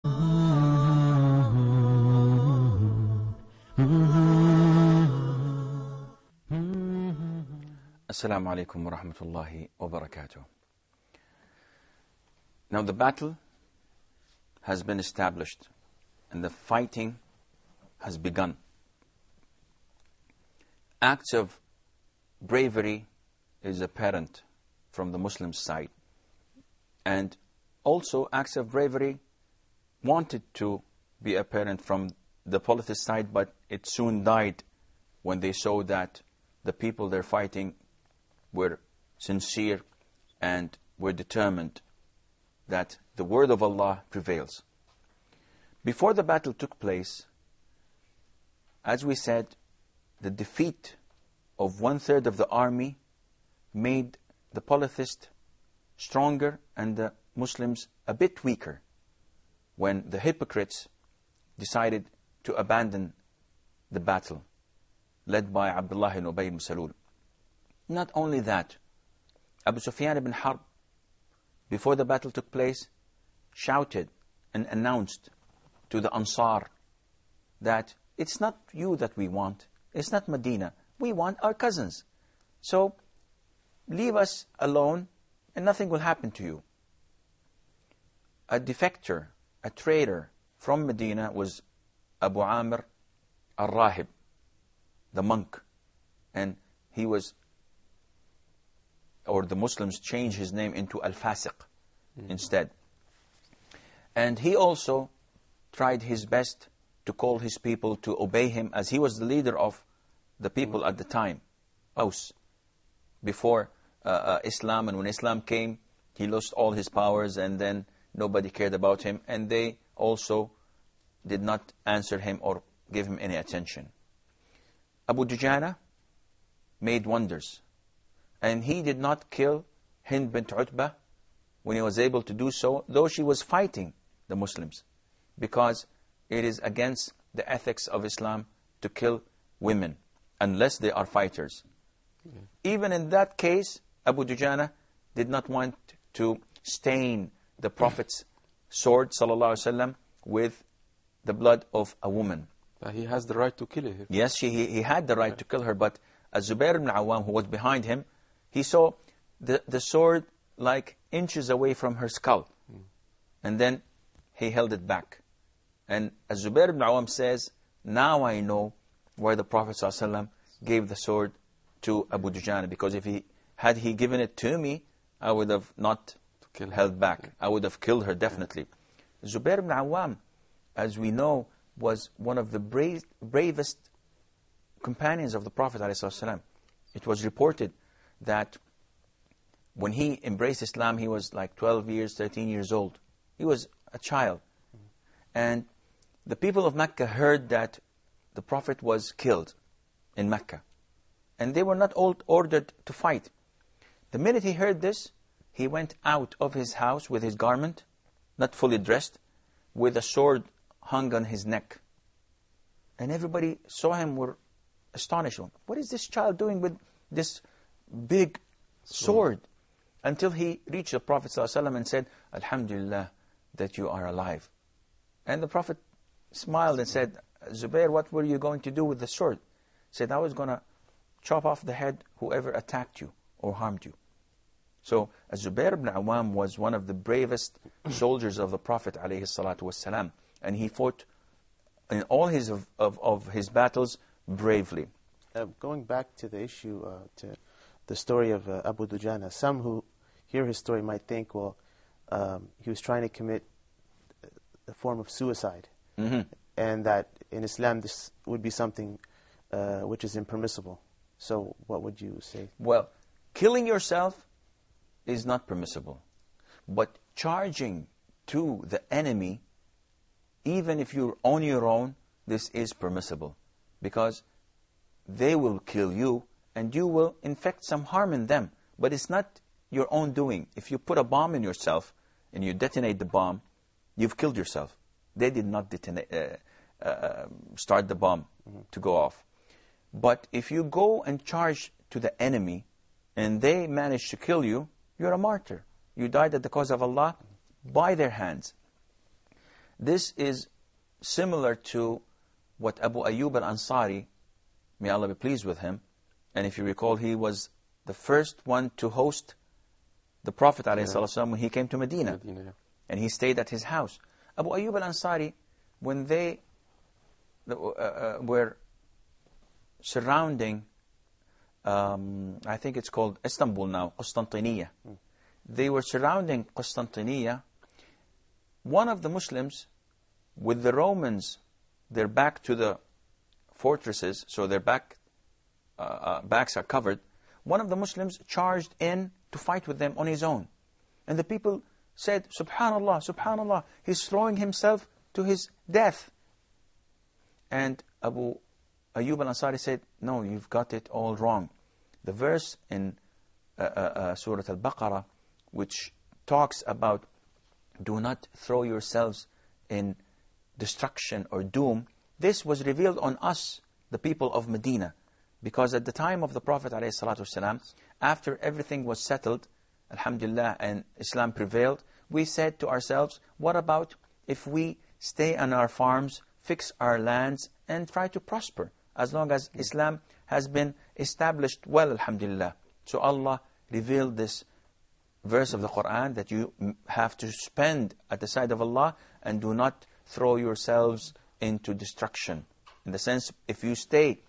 Assalamu alaikum wa rahmatullahi wa barakatuh. Now the battle has been established and the fighting has begun. Acts of bravery is apparent from the Muslim side, and also acts of bravery wanted to be apparent from the polytheist side, but it soon died when they saw that the people they're fighting were sincere and were determined that the word of Allah prevails. Before the battle took place, as we said, the defeat of 1/3 of the army made the polytheist stronger and the Muslims a bit weaker when the hypocrites decided to abandon the battle, led by Abdullah ibn Ubay ibn Salul. Not only that, Abu Sufyan ibn Harb, before the battle took place, shouted and announced to the Ansar that it's not you that we want, it's not Medina, we want our cousins. So leave us alone and nothing will happen to you. A defector, a traitor from Medina was Abu Amr al-Rahib, the monk, and he was, or the Muslims changed his name into Al-Fasiq instead. And he also tried his best to call his people to obey him, as he was the leader of the people at the time, Aus, before Islam. And when Islam came, he lost all his powers and then nobody cared about him, and they also did not answer him or give him any attention. Abu Dujana made wonders, and he did not kill Hind bint Utbah when he was able to do so, though she was fighting the Muslims, because it is against the ethics of Islam to kill women unless they are fighters. Even in that case, Abu Dujana did not want to stain the Prophet's sword, sallallahu alaihi wasallam, with the blood of a woman. But he has the right to kill her. Yes, he had the right to kill her, but Az-Zubair ibn Awam, who was behind him, he saw the sword like inches away from her skull. And then he held it back. And Az-Zubair ibn Awam says, now I know why the Prophet ﷺ gave the sword to Abu Dujana, because if he had given it to me, I would have not held back. I would have killed her definitely. Zubair ibn Awam, as we know, was one of the bravest companions of the Prophet ﷺ. It was reported that when he embraced Islam, he was like 12 years, 13 years old. He was a child. And the people of Mecca heard that the Prophet was killed in Mecca. And they were not all ordered to fight. The minute he heard this, he went out of his house with his garment, not fully dressed, with a sword hung on his neck. And everybody saw him, were astonished. What is this child doing with this big sword? Until he reached the Prophet ﷺ and said, Alhamdulillah that you are alive. And the Prophet smiled and said, Zubair, what were you going to do with the sword? He said, I was going to chop off the head whoever attacked you or harmed you. So Zubair ibn Awam was one of the bravest soldiers of the Prophet ﷺ, and he fought in all his his battles bravely. Going back to the issue, to the story of Abu Dujana, some who hear his story might think, well, he was trying to commit a form of suicide, and that in Islam this would be something which is impermissible. So what would you say? Well, killing yourself is not permissible, but charging to the enemy, even if you're on your own, this is permissible, because they will kill you and you will infect some harm in them, but it's not your own doing. If you put a bomb in yourself and you detonate the bomb, you've killed yourself. They did not start the bomb to go off. But if you go and charge to the enemy and they manage to kill you, you're a martyr. You died at the cause of Allah by their hands. This is similar to what Abu Ayyub al-Ansari, may Allah be pleased with him, and if you recall, he was the first one to host the Prophet ﷺ when he came to Medina. And he stayed at his house. Abu Ayyub al-Ansari, when they were surrounding, I think it's called Istanbul now, Constantinople. They were surrounding Constantinople. One of the Muslims, with the Romans, their back to the fortresses, so their backs are covered. One of the Muslims charged in to fight with them on his own. And the people said, Subhanallah, Subhanallah, he's throwing himself to his death. And Abu Ayyub al-Ansari said, no, you've got it all wrong. The verse in Surah Al-Baqarah, which talks about do not throw yourselves in destruction or doom, this was revealed on us, the people of Medina. Because at the time of the Prophet ﷺ, after everything was settled, alhamdulillah, and Islam prevailed, we said to ourselves, what about if we stay on our farms, fix our lands, and try to prosper, as long as Islam has been established well, alhamdulillah. So Allah revealed this verse of the Quran that you have to spend at the side of Allah and do not throw yourselves into destruction. In the sense, if you stay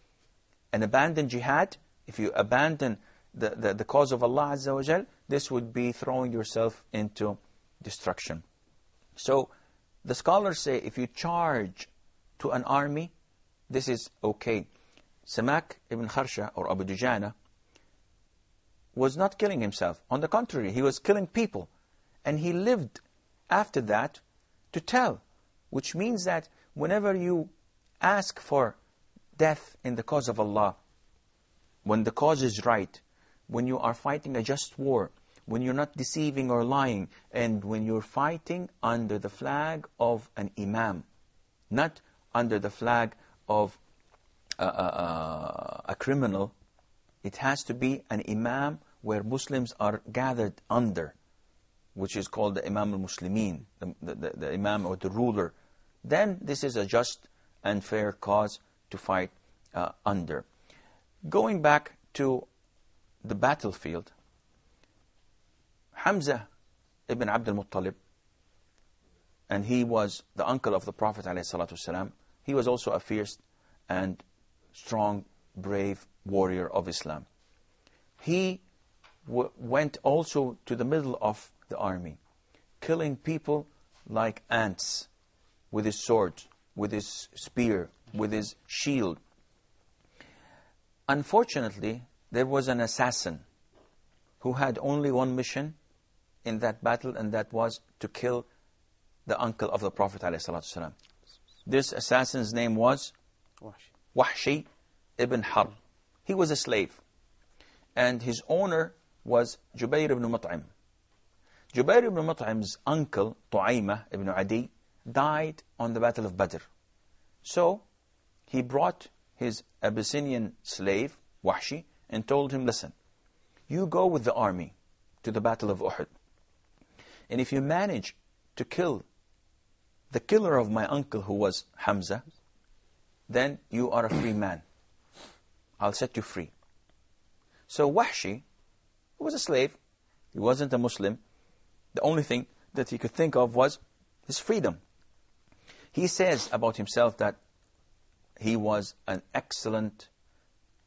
and abandon jihad, if you abandon the cause of Allah Azza wa Jal, this would be throwing yourself into destruction. So the scholars say if you charge to an army, this is okay. Samak ibn Kharsha, or Abu Dujana, was not killing himself. On the contrary, he was killing people. And he lived after that to tell, which means that whenever you ask for death in the cause of Allah, when the cause is right, when you are fighting a just war, when you're not deceiving or lying, and when you're fighting under the flag of an imam, not under the flag of a criminal, it has to be an imam where Muslims are gathered under, which is called the Imam al-Muslimin, the imam or the ruler. Then this is a just and fair cause to fight under. Going back to the battlefield, Hamza ibn Abdul Muttalib, and he was the uncle of the Prophet ﷺ, he was also a fierce and strong, brave warrior of Islam. He went also to the middle of the army, killing people like ants with his sword, with his spear, with his shield. Unfortunately, there was an assassin who had only one mission in that battle, and that was to kill the uncle of the Prophet ﷺ. This assassin's name was Wahshi ibn Harb. He was a slave, and his owner was Jubayr ibn Mut'im. Jubayr ibn Mut'im's uncle, Tu'aymah ibn Adi, died on the Battle of Badr. So he brought his Abyssinian slave, Wahshi, and told him, listen, you go with the army to the Battle of Uhud. And if you manage to kill the killer of my uncle, who was Hamza, then you are a free man. I'll set you free. So Wahshi, who was a slave, he wasn't a Muslim, the only thing that he could think of was his freedom. He says about himself that he was an excellent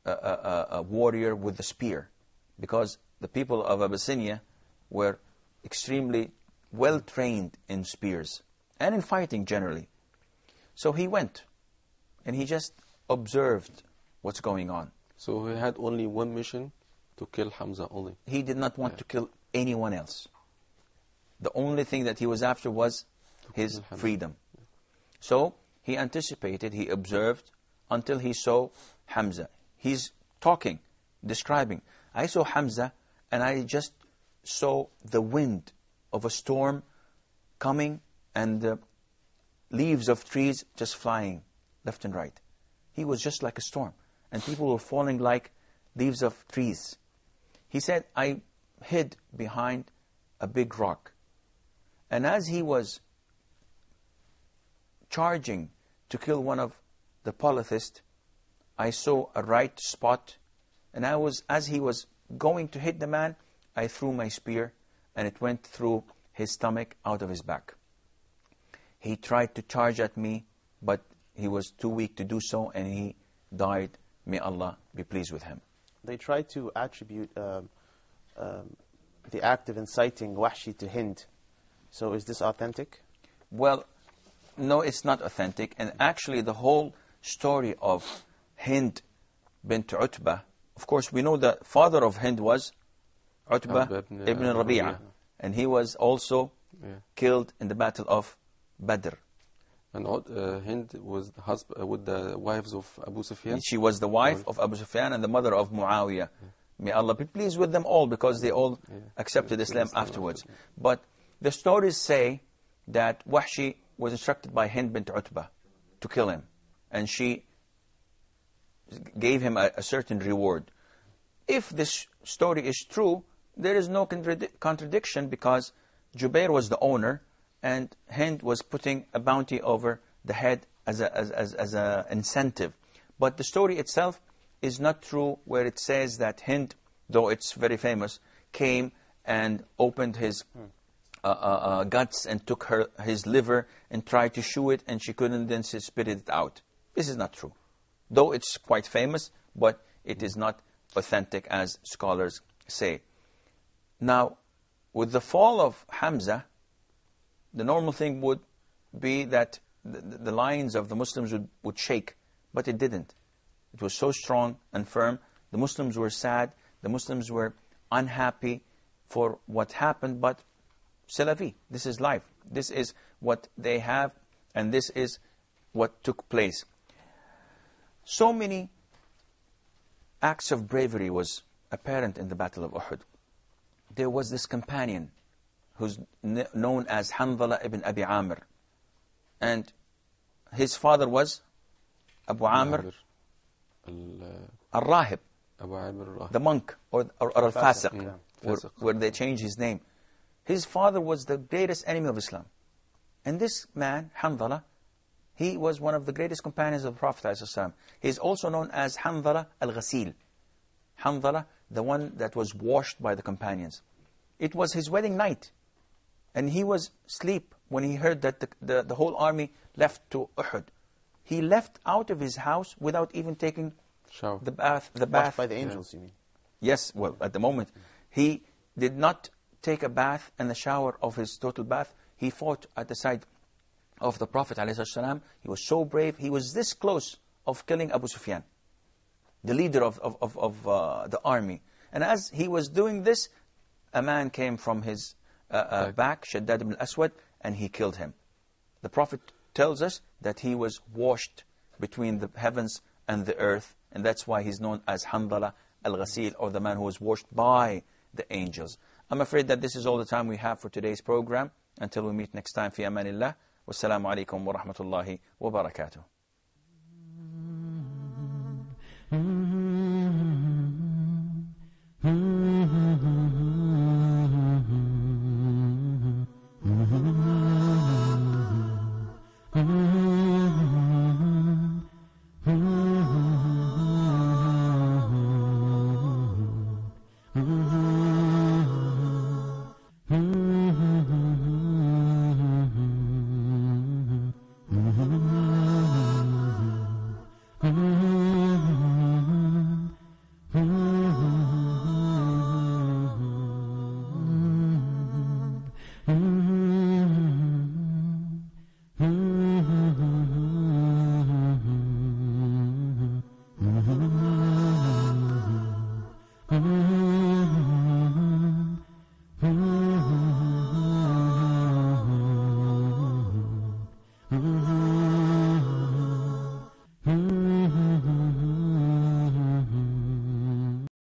warrior with the spear, because the people of Abyssinia were extremely well trained in spears and in fighting generally. So he went and he just observed what's going on. So he had only one mission, to kill Hamza only. He did not want to kill anyone else. The only thing that he was after was his freedom. So he anticipated, he observed until he saw Hamza. He's talking, describing. I saw Hamza and I just saw the wind of a storm coming and the leaves of trees just flying left and right. He was just like a storm, and people were falling like leaves of trees. He said, I hid behind a big rock. And as he was charging to kill one of the polytheists, I saw a right spot, and as he was going to hit the man, I threw my spear, and it went through his stomach out of his back. He tried to charge at me, but he was too weak to do so, and he died. May Allah be pleased with him. They try to attribute the act of inciting Wahshi to Hind. So is this authentic? Well, no, it's not authentic. And actually the whole story of Hind bint Utbah, of course we know the father of Hind was Utbah ibn Rabi'ah. And he was also killed in the battle of Badr. And Hind was the husband with the wives of Abu Sufyan. She was the wife of Abu Sufyan and the mother of Muawiyah. May Allah be pleased with them all, because they all accepted Islam afterwards. But the stories say that Wahshi was instructed by Hind bint Utbah to kill him, and she gave him a certain reward. If this story is true, there is no contradiction, because Jubair was the owner, and Hind was putting a bounty over the head as a incentive. But the story itself is not true, where it says that Hind, though it's very famous, came and opened his guts and took his liver and tried to chew it, and she couldn't, then she spit it out. This is not true. Though it's quite famous, but it is not authentic, as scholars say. Now, with the fall of Hamza, the normal thing would be that the lines of the Muslims would shake, but it didn't. It was so strong and firm. The Muslims were sad. The Muslims were unhappy for what happened, but c'est la vie. This is life. This is what they have, and this is what took place. So many acts of bravery was apparent in the Battle of Uhud. There was this companion who's known as Hanzala ibn Abi Amr. And his father was Abu Amr al-Rahib, the monk, or al-Fasiq, where they changed his name. His father was the greatest enemy of Islam. And this man, Hanzala, he was one of the greatest companions of the Prophet ﷺ. He is also known as Hanzala al-Ghasil. Hanzala, the one that was washed by the companions. It was his wedding night. And he was asleep when he heard that the whole army left to Uhud. He left out of his house without even taking the bath. Washed by the angels, you mean? Yes, well, at the moment. He did not take a bath and the shower of his total bath. He fought at the side of the Prophet ﷺ. He was so brave. He was this close of killing Abu Sufyan, the leader of the army. And as he was doing this, a man came from his back, Shaddad ibn al-Aswad, and he killed him. The Prophet tells us that he was washed between the heavens and the earth, and that's why he's known as Hanzala al-Ghasil, or the man who was washed by the angels. I'm afraid that this is all the time we have for today's program. Until we meet next time, fi amanillah. Wassalamu alaikum wa rahmatullahi wa barakatuh. Mm-hmm.